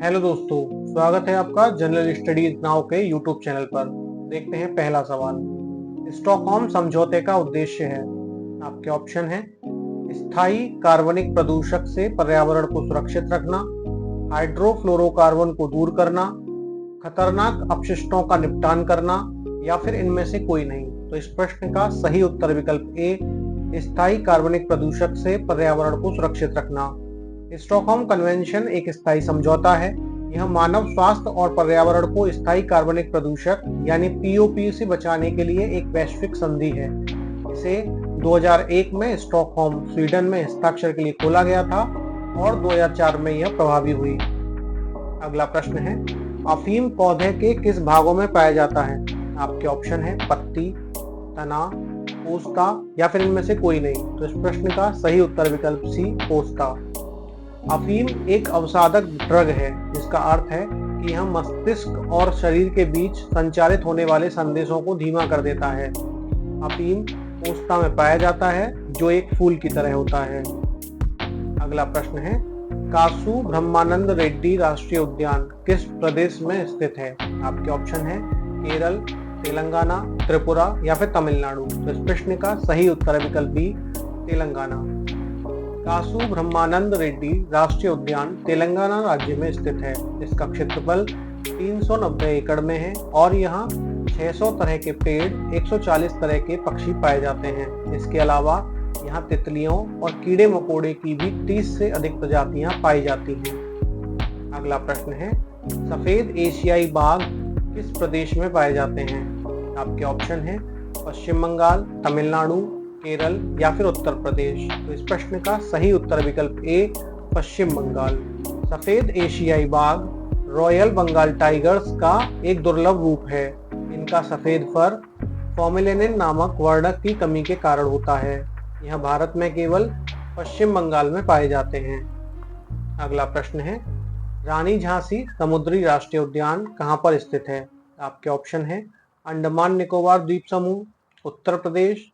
Hello दोस्तों, स्वागत है आपका जनरल स्टडीज नाउ के यूट्यूब चैनल पर। देखते हैं पहला सवाल। स्टॉकहोम समझौते का उद्देश्य है। आपके ऑप्शन है स्थायी कार्बनिक प्रदूषक से पर्यावरण को सुरक्षित रखना, हाइड्रोफ्लोरोकार्बन को दूर करना, खतरनाक अपशिष्टों का निपटान करना, या फिर इनमें से कोई नहीं। तो इस प्रश्न का सही उत्तर विकल्प ए, स्थायी कार्बनिक प्रदूषक से पर्यावरण को सुरक्षित रखना। स्टॉकहोम कन्वेंशन एक स्थायी समझौता है। यह मानव स्वास्थ्य और पर्यावरण को स्थायी कार्बनिक प्रदूषक यानी पीओपी से बचाने के लिए एक वैश्विक संधि है। इसे 2001 में स्टॉकहोम स्वीडन में हस्ताक्षर के लिए खोला गया था और 2004 में यह प्रभावी हुई। अगला प्रश्न है, अफीम पौधे के किस भागों में पाया जाता है? आपके ऑप्शन है पत्ती, तना, पोस्ता, या फिर इनमें से कोई नहीं। तो इस प्रश्न का सही उत्तर विकल्प सी, पोस्ता। अफीम एक अवसादक ड्रग है, जिसका अर्थ है कि यह मस्तिष्क और शरीर के बीच संचारित होने वाले संदेशों को धीमा कर देता है। अफीम पोस्ता में पाया जाता है, जो एक फूल की तरह होता है। अगला प्रश्न है, कासु ब्रह्मानंद रेड्डी राष्ट्रीय उद्यान किस प्रदेश में स्थित है? आपके ऑप्शन है केरल, तेलंगाना, त्रिपुरा, या फिर तमिलनाडु। तो इस प्रश्न का सही उत्तर विकल्प बी, तेलंगाना। कासु ब्रह्मानंद रेड्डी राष्ट्रीय उद्यान तेलंगाना राज्य में स्थित है। इसका क्षेत्रफल 390 एकड़ में है और यहाँ 600 तरह के पेड़, 140 तरह के पक्षी पाए जाते हैं। इसके अलावा यहाँ तितलियों और कीड़े मकोड़े की भी 30 से अधिक प्रजातियां पाई जाती हैं। अगला प्रश्न है, सफेद एशियाई बाघ किस प्रदेश में पाए जाते हैं? आपके ऑप्शन है पश्चिम बंगाल, तमिलनाडु, केरल, या फिर उत्तर प्रदेश। तो इस प्रश्न का सही उत्तर विकल्प ए, पश्चिम बंगाल। सफेद एशियाई बाघ रॉयल बंगाल टाइगर्स का एक दुर्लभ रूप है। इनका सफेद फर फॉर्मेलिन नामक वर्णक की कमी के कारण होता है। यह भारत में केवल पश्चिम बंगाल में पाए जाते हैं। अगला प्रश्न है, रानी झांसी समुद्री राष्ट्रीय उद्यान कहां पर स्थित है? आपके ऑप्शन है अंडमान निकोबार द्वीप समूह, उत्तर प्रदेश,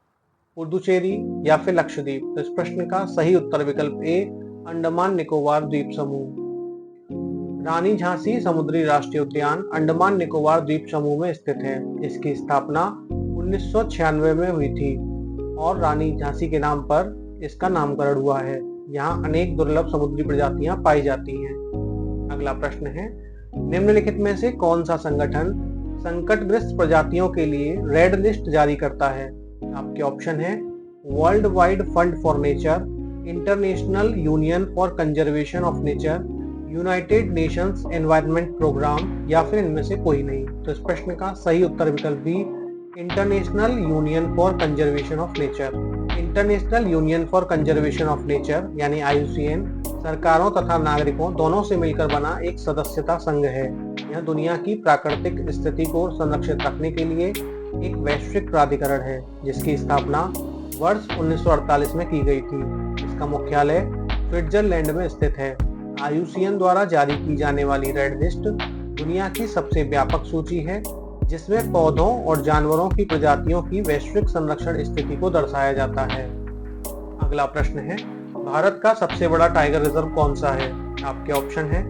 पुडुचेरी, या फिर लक्षद्वीप। तो इस प्रश्न का सही उत्तर विकल्प ए, अंडमान निकोबार द्वीप समूह। रानी झांसी समुद्री राष्ट्रीय उद्यान अंडमान निकोबार द्वीप समूह में स्थित है। इसकी स्थापना 1996 में हुई थी और रानी झांसी के नाम पर इसका नामकरण हुआ है। यहाँ अनेक दुर्लभ समुद्री प्रजातियां पाई जाती हैं। अगला प्रश्न है, निम्नलिखित में से कौन सा संगठन संकटग्रस्त प्रजातियों के लिए रेड लिस्ट जारी करता है? आपके ऑप्शन है world wide fund for nature, international union for conservation of nature, united nations environment programme, या फिर इनमें से कोई नहीं। तो इस प्रश्न का सही उत्तर विकल्प B, international union for conservation of nature. International union for conservation of nature यानी IUCN सरकारों तथा नागरिकों दोनों से मिलकर बना एक सदस्यता संघ है। यह दुनिया की प्राकृतिक स्थिति को संरक्षित रखने के लिए एक वैश्विक प्राधिकरण है, जिसकी स्थापना वर्ष 1948 में की गई थी। इसका मुख्यालय स्विट्जरलैंड में स्थित है। IUCN द्वारा जारी की जाने वाली रेड लिस्ट दुनिया की सबसे व्यापक सूची है, जिसमें पौधों और जानवरों की प्रजातियों की वैश्विक संरक्षण स्थिति को दर्शाया जाता है। अगला प्रश्न है, भारत का सबसे बड़ा टाइगर रिजर्व कौन सा है? आपके ऑप्शन है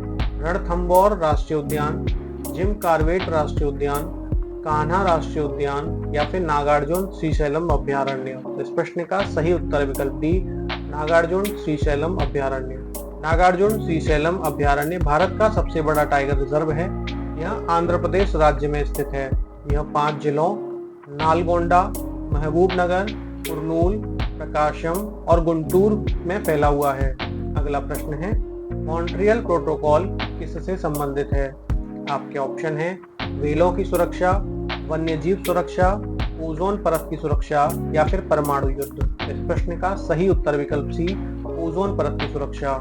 रणथंभौर राष्ट्रीय उद्यान, जिम कॉर्बेट राष्ट्रीय उद्यान, कान्हा राष्ट्रीय उद्यान, या फिर नागार्जुन श्रीशैलम अभ्यारण्य। तो इस प्रश्न का सही उत्तर विकल्प डी, नागार्जुन श्रीशैलम अभ्यारण्य। नागार्जुन श्रीशैलम अभ्यारण्य भारत का सबसे बड़ा टाइगर रिजर्व है। यह आंध्र प्रदेश राज्य में स्थित है। यह 5 जिलों नालगोंडा, महबूबनगर, कुर्नूल, प्रकाशम और गुंटूर में फैला हुआ है। अगला प्रश्न है, मॉन्ट्रियल प्रोटोकॉल किससे संबंधित है? आपके ऑप्शन है व्हेलों की सुरक्षा, वन्यजीव सुरक्षा, ओजोन परत की सुरक्षा, या फिर परमाणु युद्ध। इस प्रश्न का सही उत्तर विकल्प सी, ओजोन परत की सुरक्षा।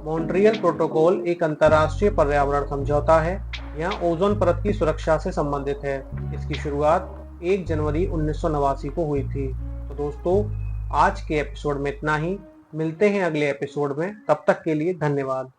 मॉन्ट्रियल प्रोटोकॉल एक अंतर्राष्ट्रीय पर्यावरण समझौता है। यह ओजोन परत की सुरक्षा से संबंधित है। इसकी शुरुआत 1 जनवरी 1989 को हुई थी। तो दोस्तों, आज के एपिसोड में इतना ही। मिलते हैं अगले एपिसोड में। तब तक के लिए धन्यवाद।